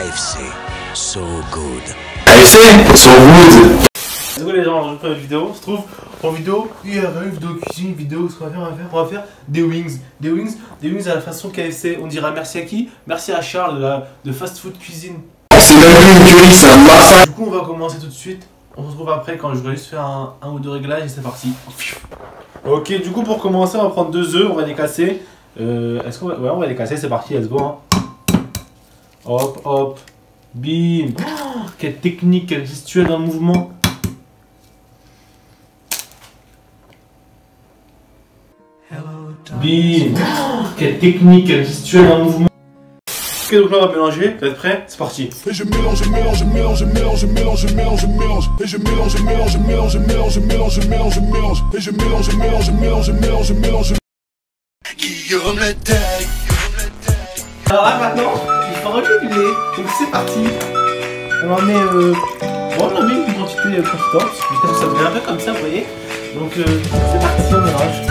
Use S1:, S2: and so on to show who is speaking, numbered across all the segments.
S1: KFC, so good.
S2: KFC, so good.
S3: Désolé les gens, je fais une vidéo, on se trouve en vidéo IRL, vidéo cuisine, vidéo, ce qu'on va faire, on va faire des wings. Des wings à la façon KFC. On dira merci à qui? Merci à Charles de Fast Food Cuisine.
S2: C'est même plus une curie, c'est un massacre.
S3: Du coup on va commencer tout de suite. On se retrouve après quand je vais juste faire un ou deux réglages et c'est parti. Ok, du coup pour commencer on va prendre 2 œufs, on va les casser. Est-ce qu'on va... Ouais, on va les casser, c'est parti, let's go hein. Hop, hop, bim. Oh, quelle technique, quelle gestuelle dans le mouvement. Bim. Oh, quelle technique, quelle gestuelle dans le mouvement. Ok, donc là on va mélanger, vous êtes prêts? C'est parti.
S4: Et je mélange, mélange, mélange, mélange, mélange, mélange, mélange. Et je mélange, mélange, mélange, mélange, mélange, mélange, mélange. Et je mélange, mélange, mélange, mélange, mélange. Guillaume le Tech.
S3: Alors là maintenant, il faut rajouter du lait. Donc c'est parti. On en met une quantité constante jusqu'à ce que ça devienne un peu comme ça, vous voyez. Donc c'est parti, on mélange.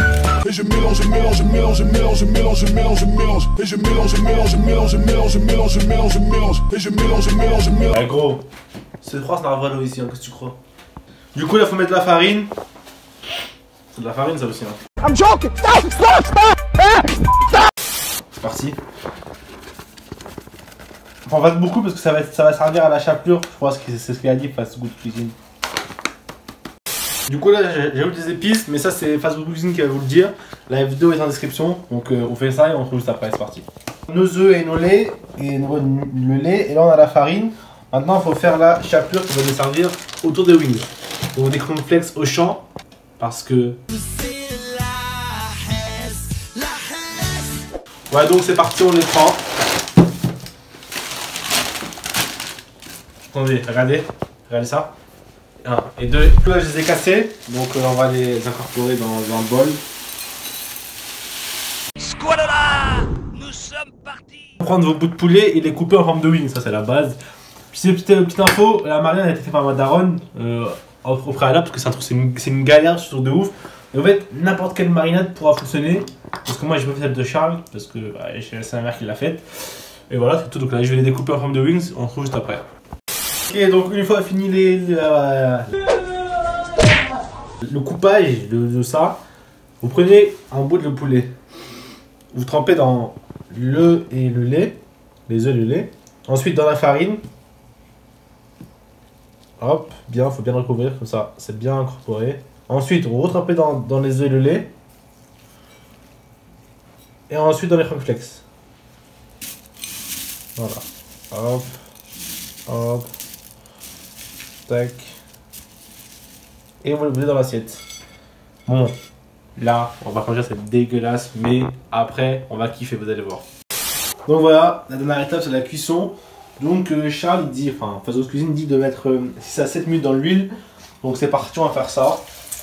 S4: Et je mélange, mélange, mélange, mélange, mélange, mélange, mélange. Et je mélange, mélange, mélange, mélange, mélange, mélange, mélange. Et je mélange, mélange, mélange.
S3: Eh gros, c'est froid, ça n'arrive pas ici, hein, qu'est-ce que tu crois? Du coup là faut mettre de la farine. C'est de la farine ça aussi hein.
S4: I'm joking. Stop, stop, stop.
S3: C'est parti. On va beaucoup parce que ça va servir à la chapelure, je crois que c'est ce qu'il a dit Fast Food Cuisine. Du coup là j'ajoute des épices, mais ça c'est Fast Food Cuisine qui va vous le dire. La vidéo est en description, donc on fait ça et on se retrouve juste après, c'est parti. Nos œufs et nos laits, et le lait, et là on a la farine. Maintenant il faut faire la chapelure qui va nous servir autour des wings. Donc des cornflakes au champ, parce que... Ouais donc c'est parti, on les prend. Attendez, regardez ça. 1 et 2. Là je les ai cassés, donc on va les incorporer dans un bol.
S1: Squadala, nous sommes partis.
S3: Prendre vos bouts de poulet et les couper en forme de wing, ça c'est la base. Puis c'est petite info, la marine a été faite par ma daronne au préalable parce que c'est une galère sur de ouf. Et en fait n'importe quelle marinade pourra fonctionner, parce que moi je veux faire celle de Charles parce que c'est ma mère qui l'a faite. Et voilà c'est tout, donc là je vais les découper en forme de wings, on se retrouve juste après. Ok, donc une fois fini le coupage de ça, vous prenez un bout de poulet, vous trempez dans l'œuf et le lait, les œufs et le lait, ensuite dans la farine, hop, bien, faut bien recouvrir comme ça, c'est bien incorporé. Ensuite vous retrempez dans les œufs et le lait, et ensuite dans les cornflakes. Voilà, hop, hop. Tac. Et vous le mettez dans l'assiette. Bon, là, on va manger, c'est dégueulasse, mais après, on va kiffer, vous allez voir. Donc voilà, la dernière étape, c'est la cuisson. Donc Charles, il dit, enfin, Fast Food Cuisine dit de mettre 6 à 7 minutes dans l'huile. Donc c'est parti, on va faire ça.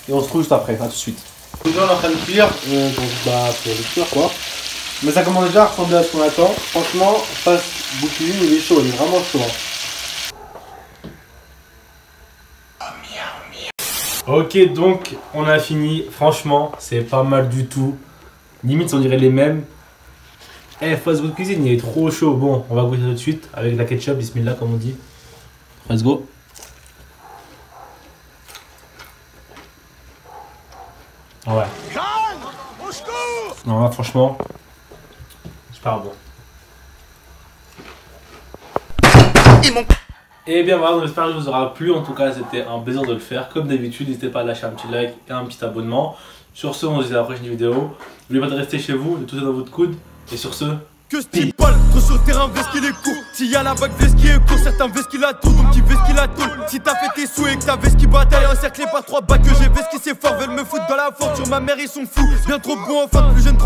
S3: Et on se retrouve juste après, à tout de suite. Donc là, on est en train de cuire, pour le cuire quoi. Mais ça commence déjà à ressembler à ce qu'on attend. Franchement, Fast Food Cuisine, il est chaud, il est vraiment chaud. Hein. Ok, donc on a fini. Franchement, c'est pas mal du tout. Limite, on dirait les mêmes. Eh, Fast Food Cuisine, il est trop chaud. Bon, on va goûter tout de suite avec la ketchup, bismillah, comme on dit. Let's go. Ouais. Non, là, franchement, super bon. Et bien voilà, j'espère que ça vous aura plu. En tout cas, c'était un plaisir de le faire. Comme d'habitude, n'hésitez pas à lâcher un petit like et un petit abonnement. Sur ce, on se dit à la prochaine vidéo. N'oubliez pas de rester chez vous, de tout ça dans votre coude. Et sur ce,
S4: Que ce ball, trop sur le terrain, veste qu'il est court. S'il y a la vague, veste qui est court. Certains veste qu'il a tout, donc qui veste qu'il a tout. Si t'as fait tes sous et que ta veste qui bataille encerclé par 3 bacs, que j'ai veste qui c'est fort, veulent me foutre dans la fortune. Ma mère, ils sont fous, bien trop beau, enfin plus jeune, trop